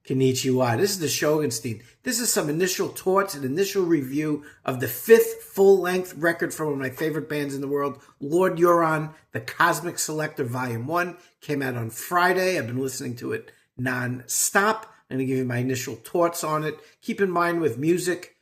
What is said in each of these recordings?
Konnichiwa. This is the Shogunstein. This is some initial thoughts and initial review of the 5th full-length record from one of my favorite bands in the world, Lord Huron, The Cosmic Selector Volume 1. Came out on Friday. I've been listening to it non-stop. I'm going to give you my initial thoughts on it. Keep in mind with music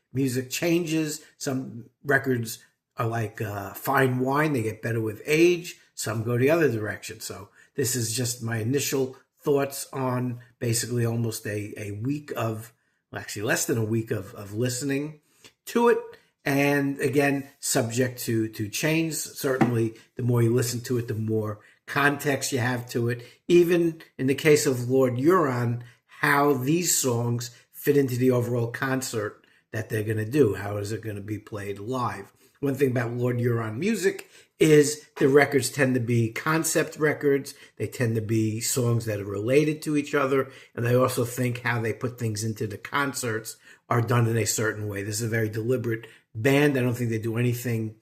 changes. Some records are like fine wine. They get better with age. Some go the other direction. So this is just my initial thoughts on basically almost a week of, well, actually less than a week of listening to it. And again, subject to change. Certainly, the more you listen to it, the more context you have to it. Even in the case of Lord Huron, how these songs fit into the overall concert that they're going to do. How is it going to be played live? One thing about Lord Huron music is the records tend to be concept records. They tend to be songs that are related to each other. And I also think how they put things into the concerts are done in a certain way. This is a very deliberate band. I don't think they do anything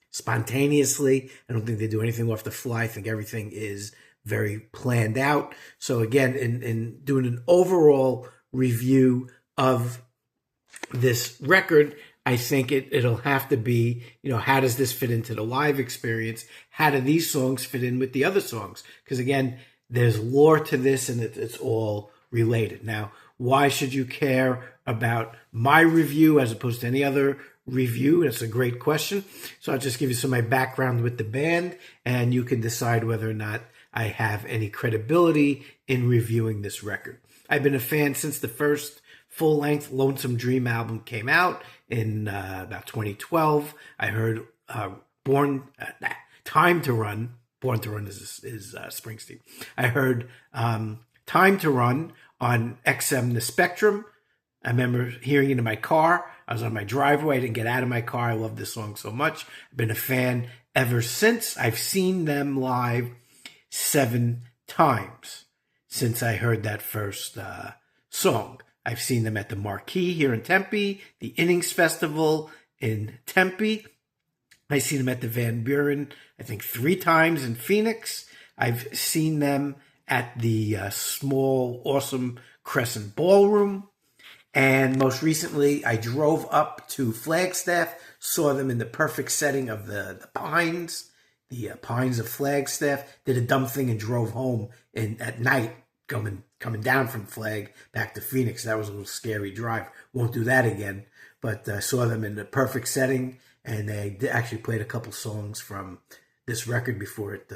spontaneously. I don't think they do anything off the fly. I think everything is very planned out. So again, in doing an overall review of this record, I think it'll have to be, how does this fit into the live experience? How do these songs fit in with the other songs? Because again, there's lore to this and it's all related. Now, why should you care about my review as opposed to any other review? That's a great question. So I'll just give you some of my background with the band and you can decide whether or not I have any credibility in reviewing this record. I've been a fan since the first full-length Lonesome Dream album came out in about 2012. I heard Time to Run. Born to Run is Springsteen. I heard Time to Run on XM The Spectrum. I remember hearing it in my car. I was on my driveway. I didn't get out of my car. I love this song so much. I've been a fan ever since. I've seen them live 7 times since I heard that first song. I've seen them at the Marquee here in Tempe, the Innings Festival in Tempe. I've seen them at the Van Buren, I think 3 times in Phoenix. I've seen them at the small, awesome Crescent Ballroom. And most recently, I drove up to Flagstaff, saw them in the perfect setting of the Pines, the Pines of Flagstaff, did a dumb thing and drove home at night, coming down from Flag back to Phoenix. That was a little scary drive. Won't do that again. But saw them in the perfect setting, and they actually played a couple songs from this record before it,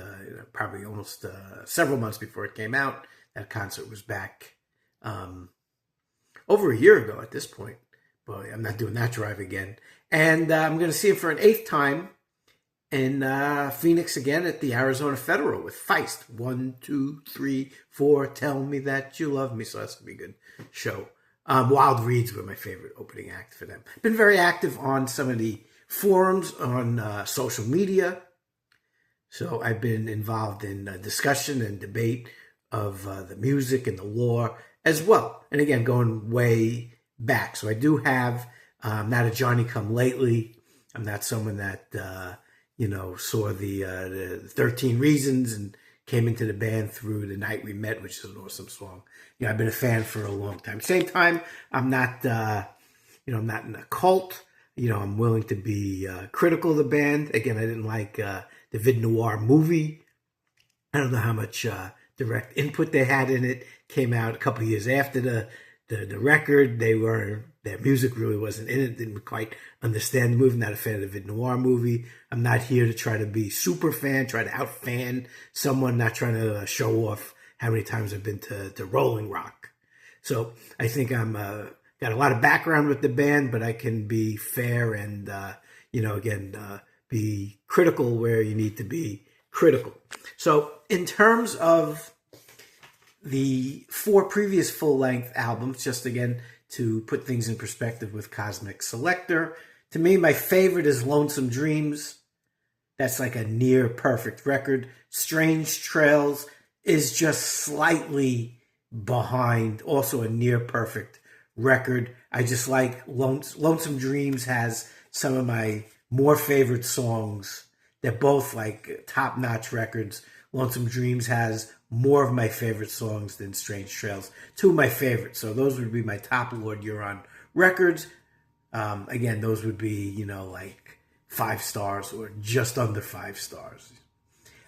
probably almost several months before it came out. That concert was back over a year ago at this point. Boy, I'm not doing that drive again. And I'm going to see him for an 8th time in Phoenix again at the Arizona Federal with Feist. 1, 2, 3, 4, tell me that you love me. So that's going to be a good show. Wild Reeds were my favorite opening act for them. Been very active on some of the forums on social media. So I've been involved in discussion and debate of the music and the lore as well. And again, going way back. So I do have, not a Johnny-come-lately. I'm not someone that saw the 13 Reasons and came into the band through The Night We Met, which is an awesome song. I've been a fan for a long time. Same time, I'm not, I'm not in a cult. I'm willing to be critical of the band. Again, I didn't like the Vide Noir movie. I don't know how much direct input they had in it. Came out a couple of years after the record. Their music really wasn't in it. Didn't quite understand the movie. Not a fan of the Vide Noir movie. I'm not here to try to be super fan, try to out fan someone. Not trying to show off how many times I've been to Rolling Rock. So I think I'm got a lot of background with the band, but I can be fair and be critical where you need to be critical. So in terms of the 4 previous full-length albums, just again to put things in perspective with Cosmic Selector, to me, my favorite is Lonesome Dreams. That's like a near perfect record. Strange Trails is just slightly behind, also a near perfect record. I just like Lonesome Dreams has some of my more favorite songs. They're both like top-notch records. Lonesome Dreams has more of my favorite songs than Strange Trails. Two of my favorites. So those would be my top Lord Huron records. Again, those would be, like 5 stars or just under 5 stars.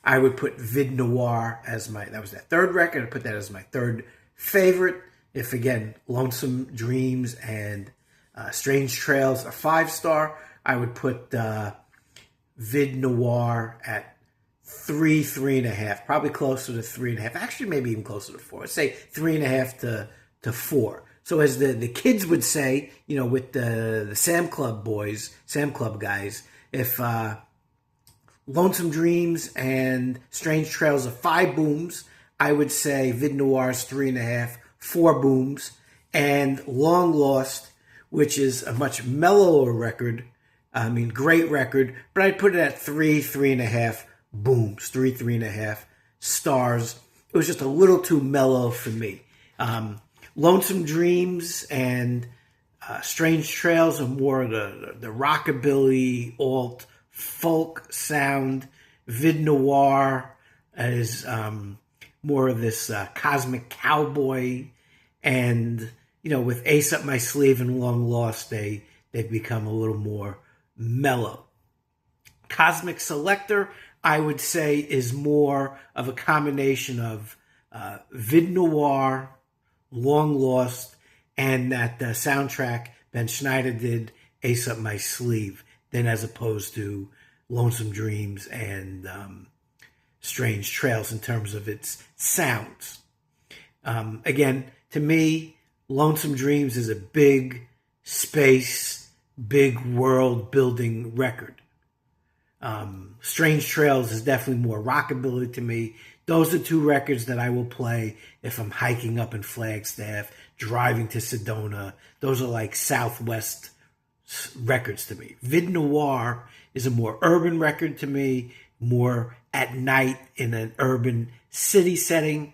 I would put Vide Noir as that was that third record. I'd put that as my third favorite. If, again, Lonesome Dreams and Strange Trails are 5-star, I would put Vide Noir at 3.5, probably closer to 3.5. Actually, maybe even closer to 4. I'd say 3.5 to 4. So as the kids would say, with the Sam Club guys, if Lonesome Dreams and Strange Trails are 5 booms, I would say Vide Noir is 3.5, 4 booms, and Long Lost, which is a much mellower record, great record, but I'd put it at 3.5 booms, 3.5 stars. It was just a little too mellow for me. Lonesome Dreams and Strange Trails are more of the rockabilly, alt, folk sound. Vide Noir is more of this cosmic cowboy. And, with Ace Up My Sleeve and Long Lost, they've become a little more mellow. Cosmic Selector, I would say, is more of a combination of Vide Noir, Long Lost, and that soundtrack Ben Schneider did, Ace Up My Sleeve, than as opposed to Lonesome Dreams and Strange Trails in terms of its sounds. Again, to me, Lonesome Dreams is a big space, big world building record. Strange Trails is definitely more rockabilly to me. Those are 2 records that I will play if I'm hiking up in Flagstaff, driving to Sedona. Those are like Southwest records to me. Vide Noir is a more urban record to me, more at night in an urban city setting.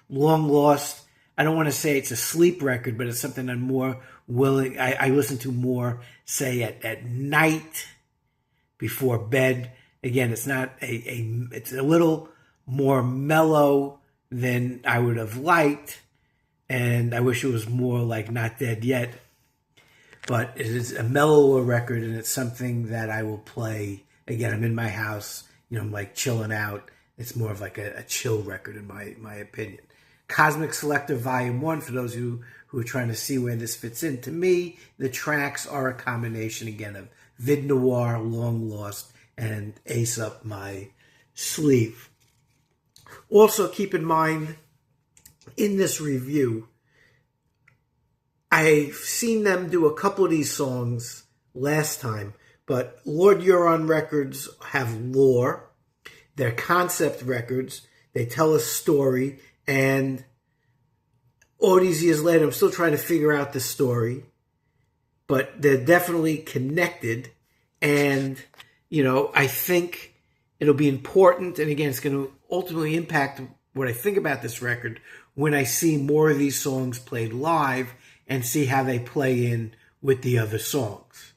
Long Lost, I don't want to say it's a sleep record, but it's something I'm more willing, I listen to more, say, at night before bed. Again, it's not it's a little more mellow than I would have liked, and I wish it was more like Not Dead Yet. But it is a mellower record, and it's something that I will play. Again, I'm in my house, I'm like chilling out. It's more of like a chill record in my opinion. Cosmic Selector Volume 1, for those who are trying to see where this fits in. To me, the tracks are a combination, again, of Vide Noir, Long Lost, and Ace Up My Sleeve. Also, keep in mind, in this review, I've seen them do a couple of these songs last time, but Lord Huron records have lore. They're concept records. They tell a story, and all these years later, I'm still trying to figure out the story, but they're definitely connected, and, I think it'll be important, and again, it's going to ultimately impact what I think about this record when I see more of these songs played live and see how they play in with the other songs.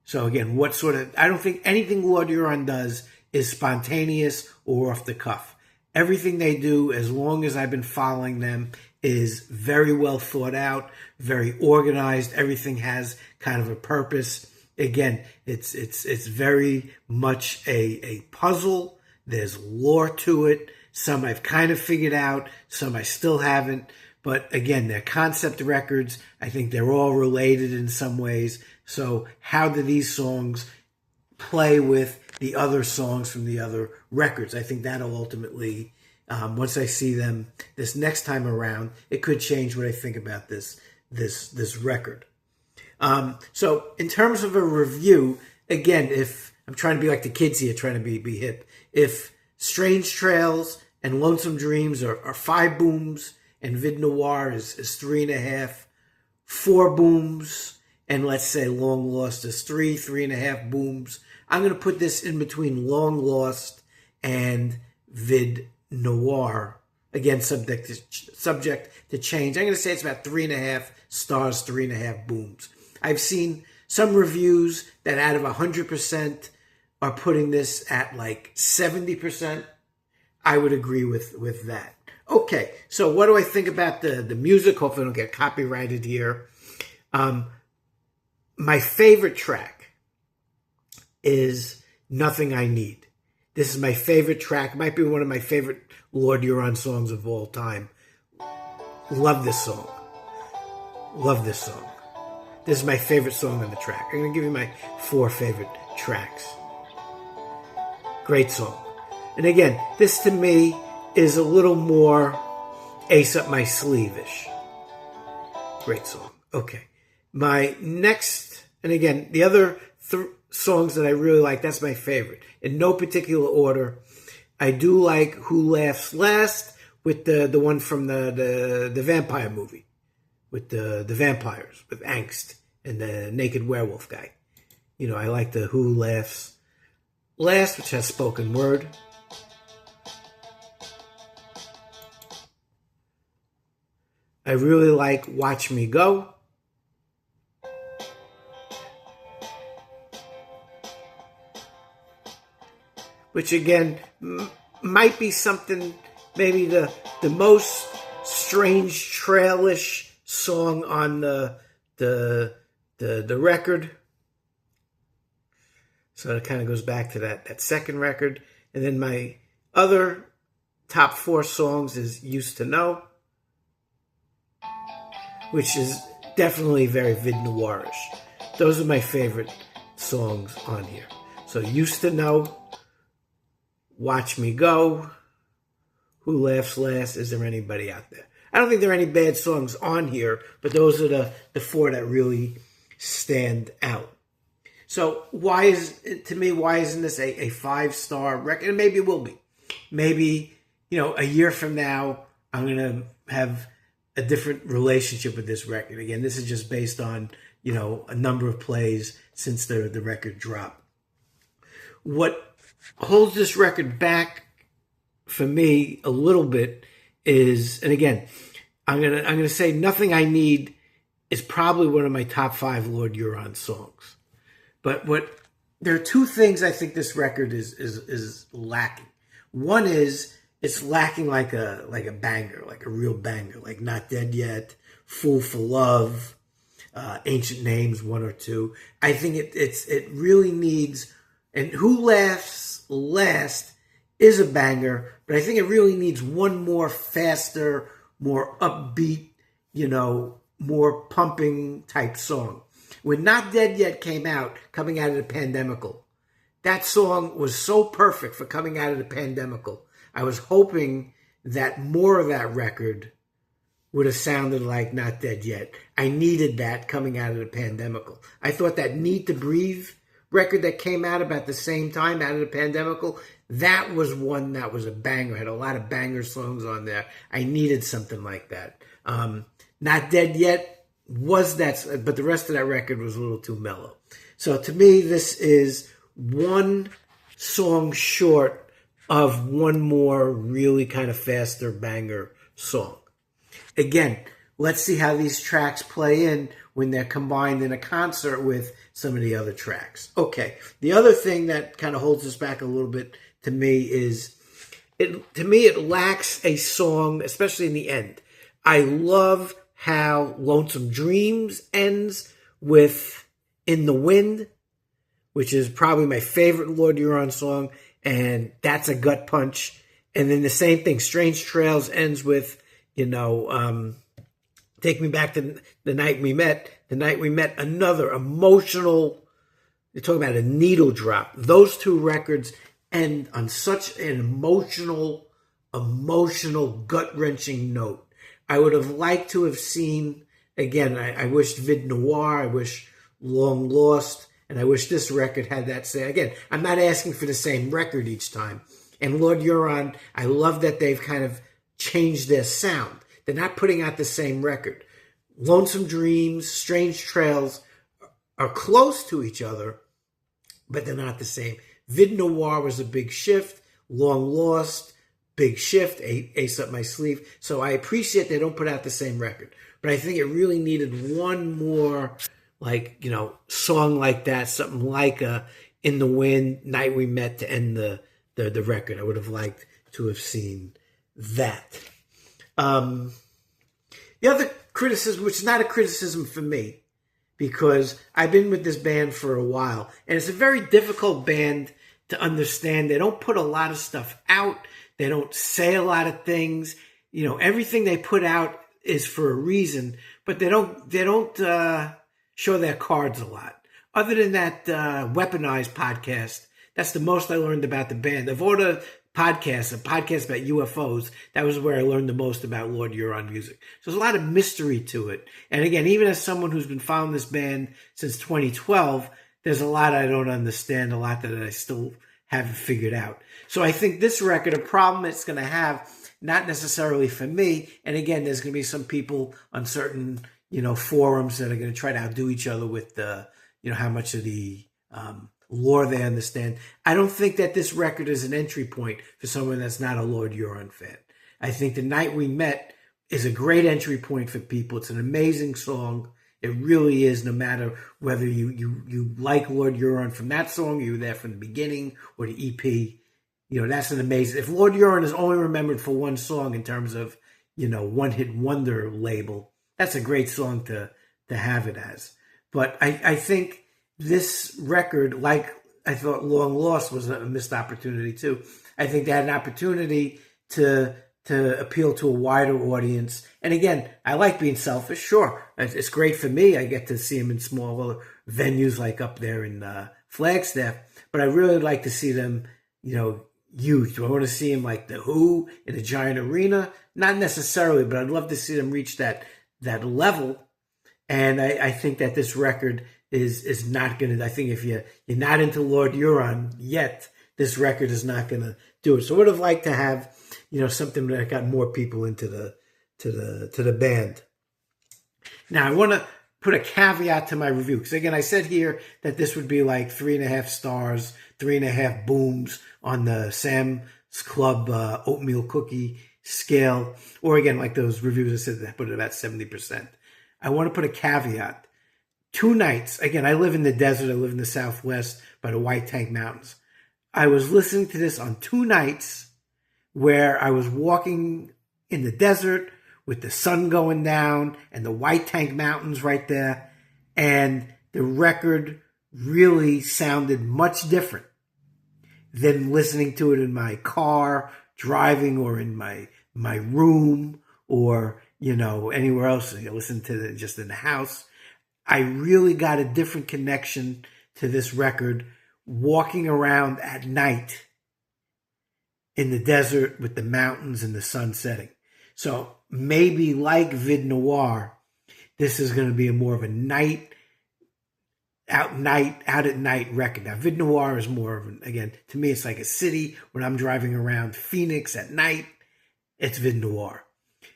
So again, I don't think anything Lord Huron does is spontaneous or off the cuff. Everything they do, as long as I've been following them, is very well thought out, very organized. Everything has kind of a purpose. Again, it's very much a puzzle. There's lore to it. Some I've kind of figured out, some I still haven't. But again, they're concept records. I think they're all related in some ways. So how do these songs play with the other songs from the other records? I think that'll ultimately, once I see them this next time around, it could change what I think about this record. So in terms of a review, again, if I'm trying to be like the kids here, trying to be hip, if Strange Trails and Lonesome Dreams are 5 booms, and Vide Noir is 3.5, 4 booms, and let's say Long Lost is 3.5 booms, I'm going to put this in between Long Lost and Vide Noir. Again, subject to change. I'm going to say it's about 3.5 stars, 3.5 booms. I've seen some reviews that out of 100% are putting this at like 70%. I would agree with that. Okay, so what do I think about the music? Hopefully I don't get copyrighted here. My favorite track is Nothing I Need. This is my favorite track. It might be one of my favorite Lord Huron songs of all time. Love this song. Love this song. This is my favorite song on the track. I'm going to give you my 4 favorite tracks. Great song. And again, this to me is a little more Ace Up My Sleeve-ish. Great song. Okay. My next, and again, the other songs that I really like, that's my favorite. In no particular order. I do like Who Laughs Last with the one from the vampire movie. With the vampires, with Angst and the naked werewolf guy. You know, I like the Who Laughs Last, which has spoken word. I really like Watch Me Go. Which again, might be something, maybe the most strange trailish song on the record. So it kind of goes back to that second record. And then my other top 4 songs is Used to Know, which is definitely very Vide Noirish. Those are my favorite songs on here. So Used to Know, Watch Me Go, Who Laughs Last, Is There Anybody Out There? I don't think there are any bad songs on here, but those are the 4 that really stand out. So why isn't this a 5-star record? And maybe it will be. Maybe, a year from now, I'm going to have a different relationship with this record. Again, this is just based on, a number of plays since the record dropped. What holds this record back for me a little bit is, and again, I'm gonna say Nothing I Need is probably one of my top 5 Lord Huron songs. But there are 2 things I think this record is lacking. One is it's lacking like a banger, like a real banger, like Not Dead Yet, Fool for Love, Ancient Names 1 or 2. I think it really needs, and Who Laughs Last is a banger, but I think it really needs one more faster, more upbeat, more pumping type song. When Not Dead Yet came out, coming out of the pandemical, that song was so perfect for coming out of the pandemical. I was hoping that more of that record would have sounded like Not Dead Yet. I needed that coming out of the pandemical. I thought that Need to Breathe record that came out about the same time out of the pandemical, that was one that was a banger. Had a lot of banger songs on there. I needed something like that. Not Dead Yet was that, but the rest of that record was a little too mellow. So to me, this is one song short of one more really kind of faster banger song. Again, let's see how these tracks play in when they're combined in a concert with some of the other tracks. Okay, the other thing that kind of holds us back a little bit to me is, it lacks a song, especially in the end. I love how Lonesome Dreams ends with In the Wind, which is probably my favorite Lord Huron song, and that's a gut punch. And then the same thing, Strange Trails ends with, Take Me Back to the Night We Met. The Night We Met, another emotional, you're talking about a needle drop. Those 2 records end on such an emotional, gut-wrenching note. I would have liked to have seen, again, I wish Vide Noir, I wish Long Lost, and I wish this record had that same. Again, I'm not asking for the same record each time. And Lord Huron, I love that they've kind of changed their sound. They're not putting out the same record. Lonesome Dreams, Strange Trails are close to each other, but they're not the same. Vide Noir was a big shift. Long Lost, big shift. Ace Up My Sleeve. So I appreciate they don't put out the same record. But I think it really needed one more, song like that. Something like In the Wind, Night We Met to end the record. I would have liked to have seen that. The other criticism, which is not a criticism for me, because I've been with this band for a while, and it's a very difficult band to understand. They don't put a lot of stuff out. They don't say a lot of things. You know, everything they put out is for a reason, but they don't show their cards a lot. Other than that Weaponized podcast, that's the most I learned about the band. Of all the podcasts, a podcast about UFOs, that was where I learned the most about Lord Huron music. So there's a lot of mystery to it. And again, even as someone who's been following this band since 2012, there's a lot I don't understand, a lot that I still haven't figured out. So I think this record, a problem it's going to have, not necessarily for me, and again, there's going to be some people on certain, forums that are going to try to outdo each other with the, how much of the lore they understand. I don't think that this record is an entry point for someone that's not a Lord Huron fan. I think The Night We Met is a great entry point for people. It's an amazing song. It really is, no matter whether you like Lord Huron from that song, you were there from the beginning, or the EP. That's an amazing. If Lord Huron is only remembered for one song in terms of, one-hit wonder label, that's a great song to have it as. But I think this record, like I thought Long Lost was a missed opportunity too. I think they had an opportunity to appeal to a wider audience. And again, I like being selfish. Sure, it's great for me. I get to see them in smaller venues like up there in Flagstaff. But I really like to see them, huge. Do I want to see them like The Who in a giant arena? Not necessarily, but I'd love to see them reach that level. And I think that this record is not going to, I think if you're not into Lord Huron yet, this record is not going to do it. So I would have liked to have, something that got more people into the band. Now I want to put a caveat to my review, because again, I said here that this would be like 3.5 stars, 3.5 booms on the Sam's Club oatmeal cookie scale, or again, like those reviews I said that put it about 70%. I want to put a caveat. 2 nights, again, I live in the desert, I live in the Southwest by the White Tank Mountains. I was listening to this on 2 nights where I was walking in the desert with the sun going down and the White Tank Mountains right there, and the record really sounded much different than listening to it in my car, driving, or in my room, or, anywhere else. Listen to it just in the house. I really got a different connection to this record walking around at night in the desert with the mountains and the sun setting. So maybe like Vide Noir, this is going to be more of a out at night record. Now, Vide Noir is more of again, to me, it's like a city. When I'm driving around Phoenix at night, it's Vide Noir.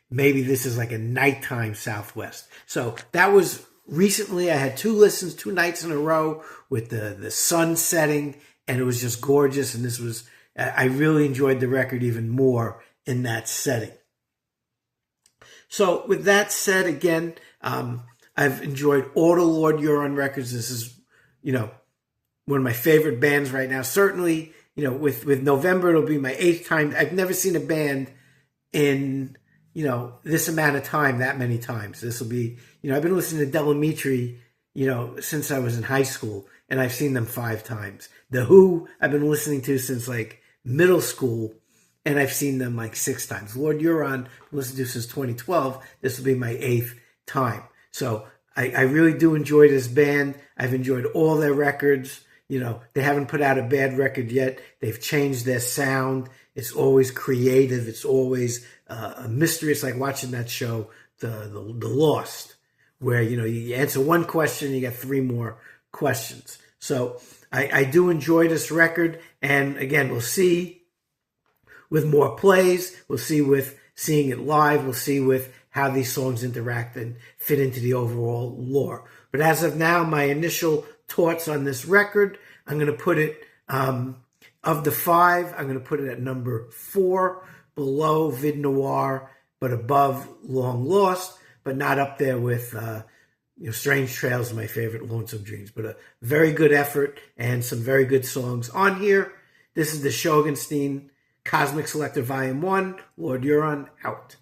Maybe this is like a nighttime Southwest. So that was recently. I had 2 listens, 2 nights in a row with the sun setting, and it was just gorgeous. And this was, I really enjoyed the record even more in that setting. So with that said, again, I've enjoyed all the Lord Huron records. This is, one of my favorite bands right now. Certainly, with November, it'll be my 8th time. I've never seen a band in, this amount of time, that many times. This will be, I've been listening to Delamitri, since I was in high school, and I've seen them 5 times. The Who, I've been listening to since like middle school, and I've seen them like 6 times. Lord Huron, I've listened to since 2012. This will be my 8th time. So I really do enjoy this band. I've enjoyed all their records. They haven't put out a bad record yet. They've changed their sound. It's always creative. It's always a mystery. It's like watching that show, The Lost, where, you answer one question, you get 3 more questions. So I do enjoy this record. And again, we'll see with more plays. We'll see with seeing it live. We'll see with how these songs interact and fit into the overall lore. But as of now, my initial thoughts on this record, I'm going to put it, of the 5, I'm going to put it at number 4, below Vide Noir, but above Long Lost, but not up there with Strange Trails, my favorite, Lonesome Dreams. But a very good effort and some very good songs on here. This is the Shogunstein Cosmic Selector Volume 1, Lord Huron, out.